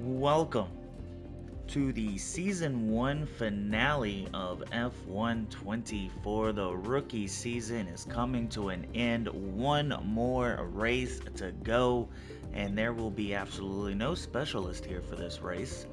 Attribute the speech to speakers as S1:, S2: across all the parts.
S1: Welcome to the Season 1 finale of F124. The rookie season is coming to an end. One more race to go, and there will be absolutely no specialist here for this race.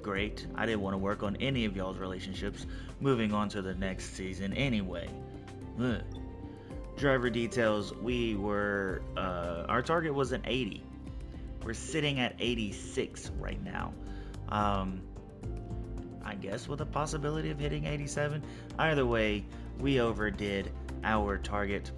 S1: Great. I didn't want to work on any of y'all's relationships moving on to the next season anyway. Ugh. Driver details, our target was an 80. We're sitting at 86 right now. I guess with a possibility of hitting 87. Either way, we overdid our target.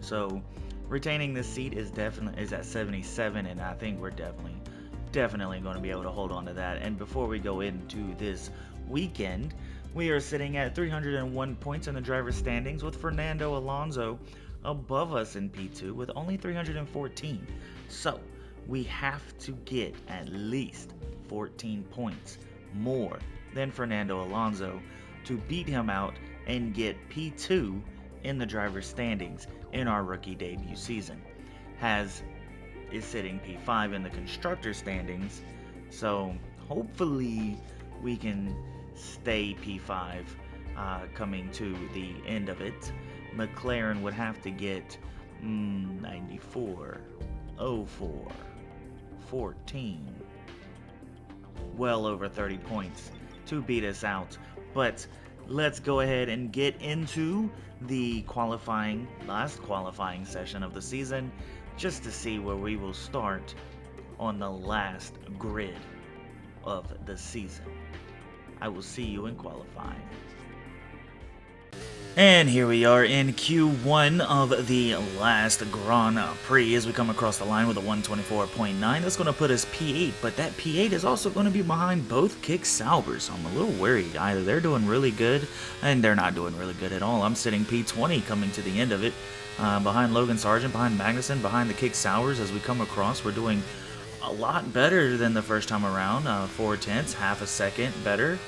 S1: So retaining this seat is at 77, and I think we're definitely going to be able to hold on to that. And before we go into this weekend, we are sitting at 301 points in the driver's standings, with Fernando Alonso above us in P2 with only 314. So we have to get at least 14 points more than Fernando Alonso to beat him out and get P2 in the driver's standings in our rookie debut season. Is sitting P5 in the constructor standings, so hopefully we can stay P5 coming to the end of it. McLaren would have to get 94, 04, 14, well over 30 points to beat us out. But let's go ahead and get into the last qualifying session of the season, just to see where we will start on the last grid of the season. I will see you in qualifying. And here we are in Q1 of the last Grand Prix as we come across the line with a 124.9. That's going to put us P8, but that P8 is also going to be behind both Kick Saubers, so I'm a little worried. Either they're doing really good, and they're not doing really good at all. I'm sitting P20 coming to the end of it, behind Logan Sargent, behind Magnussen, behind the Kick Saubers. As we come across, we're doing a lot better than the first time around, 4/10, half a second better.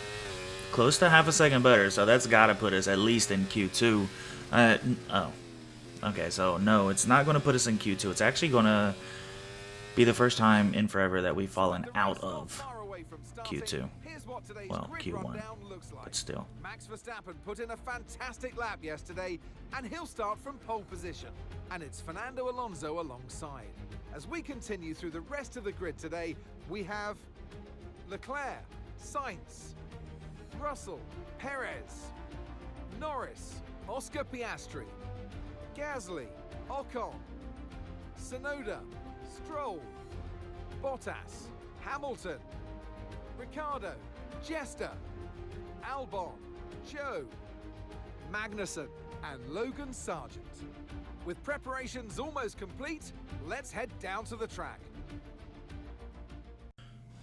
S1: Close to half a second better, so that's got to put us at least in Q2. Okay, so no, it's not going to put us in Q2. It's actually going to be the first time in forever that we've fallen out of Q2. Well, Q1, but still.
S2: Max Verstappen put in a fantastic lap yesterday, and he'll start from pole position. And it's Fernando Alonso alongside. As we continue through the rest of the grid today, we have Leclerc, Sainz, Russell, Perez, Norris, Oscar Piastri, Gasly, Ocon, Tsunoda, Stroll, Bottas, Hamilton, Ricciardo, Jester, Albon, Joe, Magnussen, and Logan Sargent. With preparations almost complete, let's head down to the track.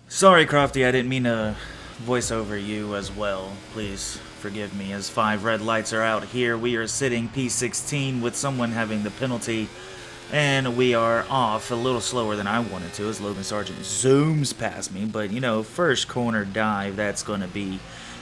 S1: Sorry, Crofty, I didn't mean to voice over you as well. Please forgive me, as 5 red lights are out here. We are sitting P16 with someone having the penalty, and we are off a little slower than I wanted to as Logan Sargent zooms past me. But, you know, first corner dive, that's going to be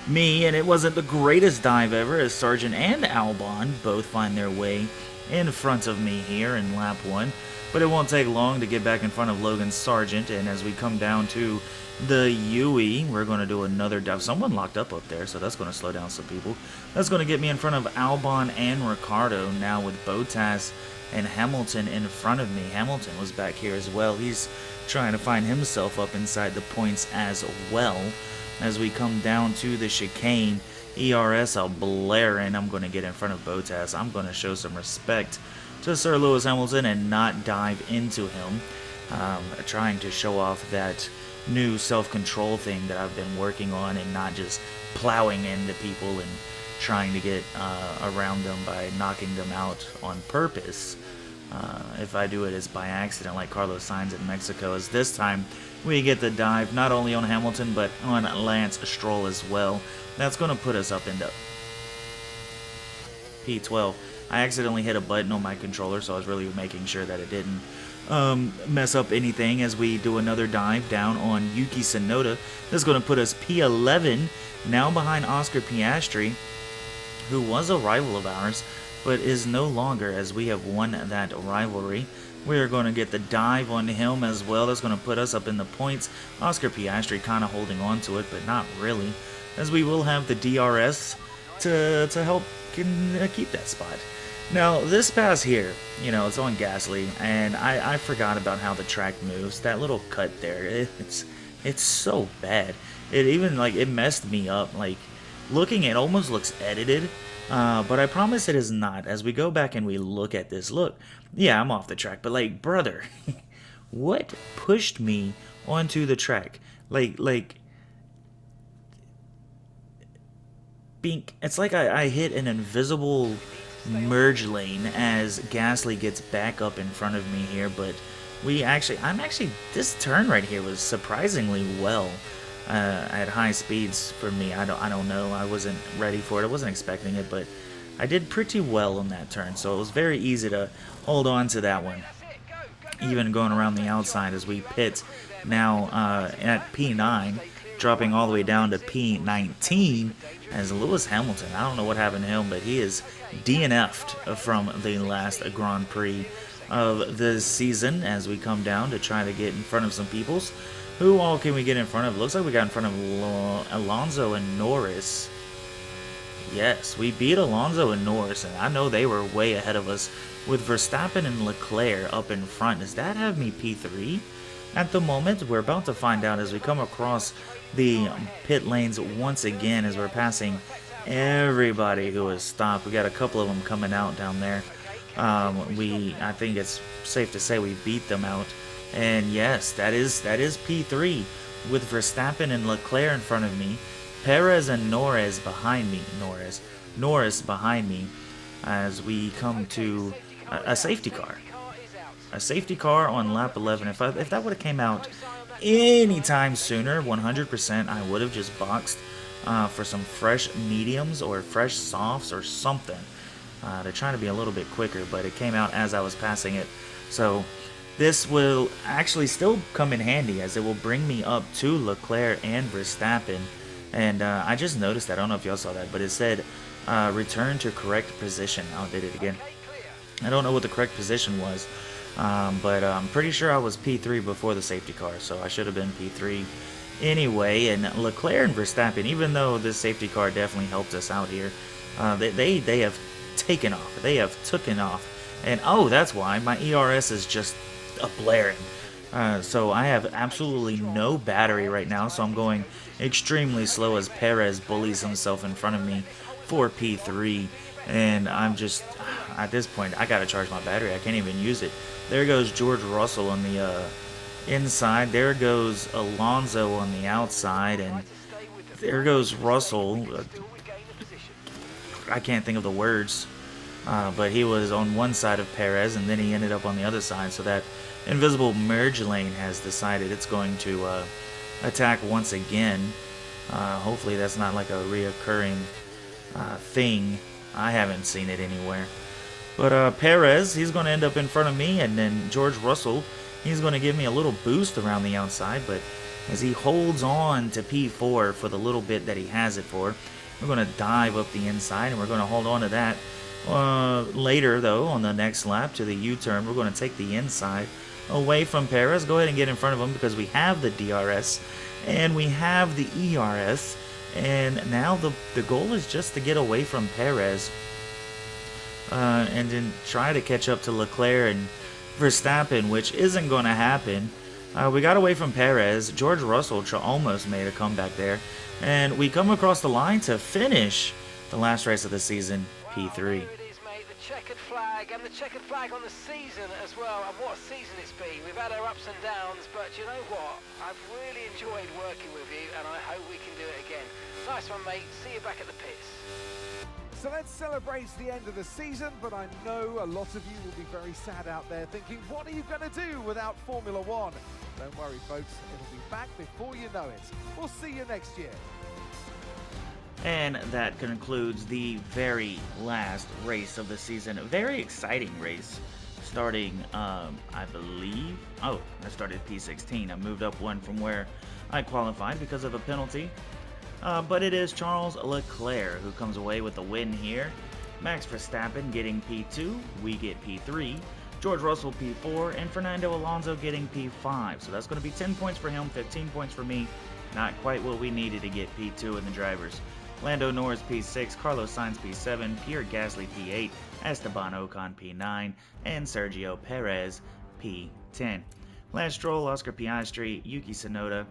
S1: me, and it wasn't the greatest dive ever as Sargent and Albon both find their way in front of me here in lap 1. But it won't take long to get back in front of Logan Sargent, and as we come down to the UE, we're going to do another dive. Someone locked up there, so that's going to slow down some people. That's going to get me in front of Albon and Ricciardo, now with Bottas and Hamilton in front of me. Hamilton was back here as well. He's trying to find himself up inside the points as well. As we come down to the chicane, ERS a blaring. I'm going to get in front of Bottas. I'm going to show some respect to Sir Lewis Hamilton and not dive into him. Trying to show off that new self-control thing that I've been working on, and not just plowing into people and trying to get around them by knocking them out on purpose. If I do it, it's by accident, like Carlos Sainz in Mexico, as this time we get the dive not only on Hamilton but on Lance Stroll as well. That's going to put us up into P12. I accidentally hit a button on my controller, so I was really making sure that it didn't mess up anything as we do another dive down on Yuki Tsunoda. This is going to put us P11, now behind Oscar Piastri, who was a rival of ours, but is no longer, as we have won that rivalry. We're going to get the dive on him as well. That's going to put us up in the points. Oscar Piastri kind of holding on to it, but not really, as we will have the DRS to help keep that spot. Now, this pass here, you know, it's on Gasly, and I forgot about how the track moves. That little cut there, it's so bad. It even, like, it messed me up. Like, looking, it almost looks edited, but I promise it is not. As we go back and we look at this, look, yeah, I'm off the track, but, like, brother, what pushed me onto the track? Like, bink, it's like I hit an invisible merge lane as Gasly gets back up in front of me here, but this turn right here was surprisingly well at high speeds for me. I don't know, I wasn't ready for it, I wasn't expecting it, but I did pretty well on that turn, so it was very easy to hold on to that one, even going around the outside as we pit now at P9, dropping all the way down to P19 as Lewis Hamilton. I don't know what happened to him, but he is DNF'd from the last Grand Prix of the season as we come down to try to get in front of some peoples. Who all can we get in front of? Looks like we got in front of Alonso and Norris. Yes, we beat Alonso and Norris, and I know they were way ahead of us with Verstappen and Leclerc up in front. Does that have me P3? At the moment, we're about to find out as we come across the pit lanes once again as we're passing everybody who is stopped. We got a couple of them coming out down there. I think it's safe to say we beat them out. And yes, that is P3 with Verstappen and Leclerc in front of me, Perez and Norris behind me. Norris behind me as we come to a safety car. A safety car on lap 11. If that would have came out anytime sooner, 100% I would have just boxed for some fresh mediums or fresh softs or something to try to be a little bit quicker, but it came out as I was passing it. So this will actually still come in handy as it will bring me up to Leclerc and Verstappen. And I just noticed that, I don't know if y'all saw that, but it said return to correct position. I did it again. I don't know what the correct position was, but I'm pretty sure I was P3 before the safety car, so I should have been P3 anyway. And Leclerc and Verstappen, even though this safety car definitely helped us out here, they have taken off. They have taken off. And oh, that's why my ERS is just a blaring. So I have absolutely no battery right now, so I'm going extremely slow as Perez bullies himself in front of me for P3. And I'm just, at this point, I gotta charge my battery. I can't even use it. There goes George Russell on the inside. There goes Alonso on the outside. And there goes Russell. I can't think of the words. But he was on one side of Perez, and then he ended up on the other side. So that invisible merge lane has decided it's going to attack once again. Hopefully that's not like a reoccurring thing. I haven't seen it anywhere. But Perez, he's going to end up in front of me, and then George Russell, he's going to give me a little boost around the outside. But as he holds on to P4 for the little bit that he has it for, we're going to dive up the inside, and we're going to hold on to that. Later, though, on the next lap to the U-turn, we're going to take the inside away from Perez. Go ahead and get in front of him because we have the DRS and we have the ERS. And now the goal is just to get away from Perez and then try to catch up to Leclerc and Verstappen, which isn't going to happen. We got away from Perez. George Russell almost made a comeback there. And we come across the line to finish the last race of the season, P3.
S3: Checkered flag, and the checkered flag on the season as well, and what a season it's been. We've had our ups and downs, but you know what? I've really enjoyed working with you, and I hope we can do it again. Nice one, mate. See you back at the pits.
S2: So let's celebrate the end of the season, but I know a lot of you will be very sad out there thinking, what are you going to do without Formula One? Don't worry, folks. It'll be back before you know it. We'll see you next year.
S1: And that concludes the very last race of the season. A very exciting race. Starting, I believe... Oh, I started P16. I moved up one from where I qualified because of a penalty. But it is Charles Leclerc who comes away with the win here. Max Verstappen getting P2. We get P3. George Russell P4, and Fernando Alonso getting P5. So that's going to be 10 points for him, 15 points for me. Not quite what we needed to get P2 in the drivers. Lando Norris P6, Carlos Sainz P7, Pierre Gasly P8, Esteban Ocon P9, and Sergio Perez P10. Lance Stroll, Oscar Piastri, Yuki Tsunoda,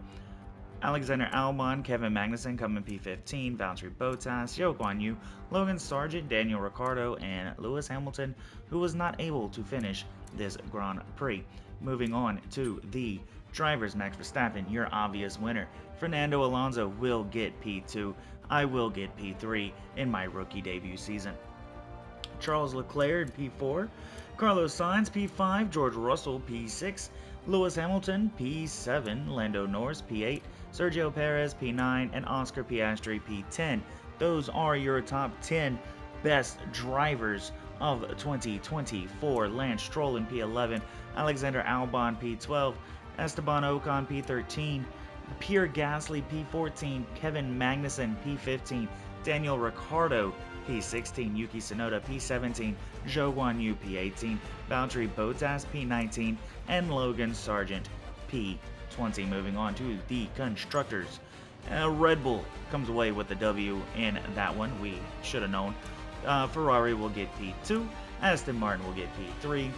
S1: Alexander Albon, Kevin Magnussen coming P15, Valtteri Bottas, Zhou Guanyu, Logan Sargent, Daniel Ricciardo, and Lewis Hamilton, who was not able to finish this Grand Prix. Moving on to the drivers, Max Verstappen, your obvious winner. Fernando Alonso will get P2. I will get P3 in my rookie debut season. Charles Leclerc P4, Carlos Sainz P5, George Russell P6, Lewis Hamilton P7, Lando Norris P8, Sergio Perez P9, and Oscar Piastri P10. Those are your top 10 best drivers of 2024. Lance Stroll in P11, Alexander Albon P12, Esteban Ocon P13, Pierre Gasly P14, Kevin Magnussen P15, Daniel Ricciardo P16, Yuki Tsunoda P17, Zhou Guanyu P18, Valtteri Bottas P19, and Logan Sargent P20. Moving on to the constructors. Red Bull comes away with the W in that one. We should have known. Ferrari will get P2, Aston Martin will get P3,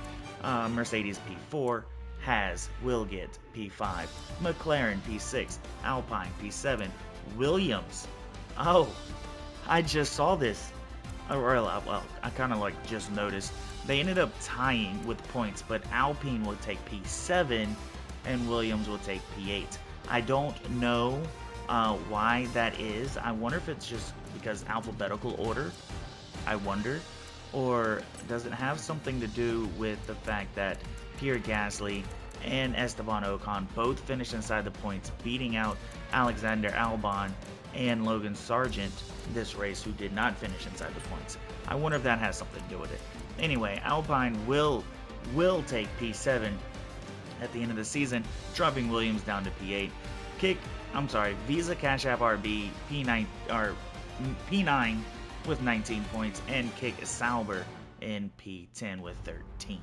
S1: Mercedes P4, Haas will get P5, McLaren P6, Alpine P7, Williams. Oh, I just saw this. Well, I kind of like just noticed. They ended up tying with points, but Alpine will take P7 and Williams will take P8. I don't know why that is. I wonder if it's just because alphabetical order. I wonder. Or does it have something to do with the fact that Pierre Gasly and Esteban Ocon both finished inside the points, beating out Alexander Albon and Logan Sargent this race, who did not finish inside the points. I wonder if that has something to do with it. Anyway, Alpine will take P7 at the end of the season, dropping Williams down to P8. Visa Cash App RB P9 with 19 points, and Kick Sauber in P10 with 13.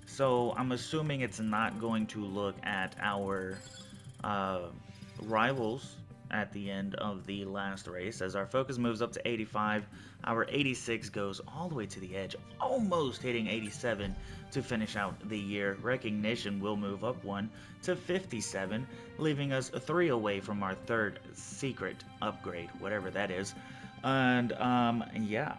S1: So I'm assuming it's not going to look at our rivals at the end of the last race. As our focus moves up to 85, our 86 goes all the way to the edge, almost hitting 87 to finish out the year. Recognition will move up 1 to 57, leaving us 3 away from our third secret upgrade, whatever that is. And yeah,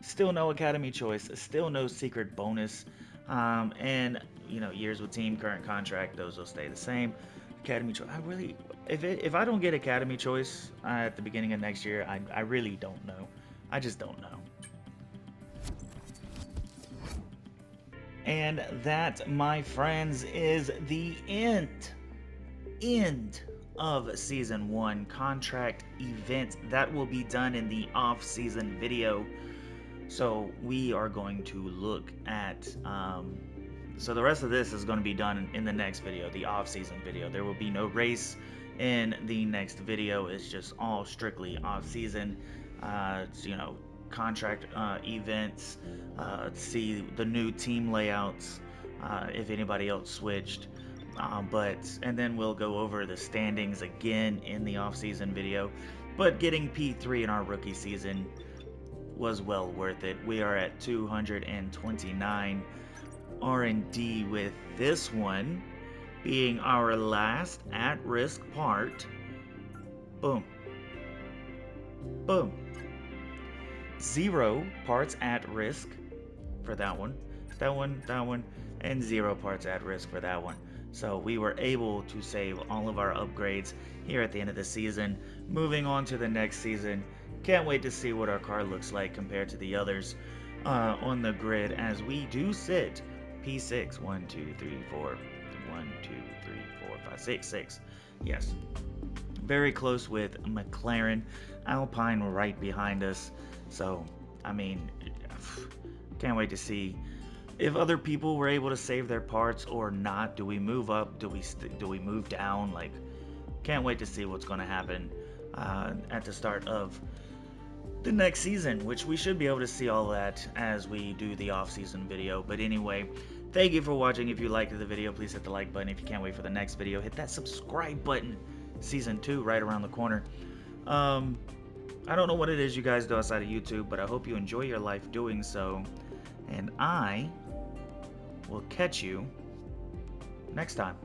S1: still no academy choice, still no secret bonus. And you know, years with team, current contract, those will stay the same. Academy choice, if I don't get academy choice at the beginning of next year, I really don't know. I just don't know. And that, my friends, is the end of season 1 contract event. That will be done in the off-season video. So we are going to look at so the rest of this is going to be done in the next video, the off-season video. There will be no race in the next video. It's just all strictly off-season. You know, contract events, see the new team layouts, if anybody else switched. And then we'll go over the standings again in the off-season video. But getting P3 in our rookie season was well worth it. We are at 229 R&D with this one being our last at-risk part. Boom. Boom. 0 parts at risk for that one, and 0 parts at risk for that one. So we were able to save all of our upgrades here at the end of the season. Moving on to the next season, can't wait to see what our car looks like compared to the others on the grid, as we do sit P6. 1, 2, 3, 4. 1, 2, 3, 4, 5, 6, 6. Yes. Very close with McLaren, Alpine right behind us. So, I mean, can't wait to see if other people were able to save their parts or not. Do we move up? Do we move down? Like, can't wait to see what's going to happen at the start of the next season, which we should be able to see all that as we do the off-season video. But anyway, thank you for watching. If you liked the video, please hit the like button. If you can't wait for the next video, hit that subscribe button. Season 2 right around the corner. I don't know what it is you guys do outside of YouTube, but I hope you enjoy your life doing so. And I will catch you next time.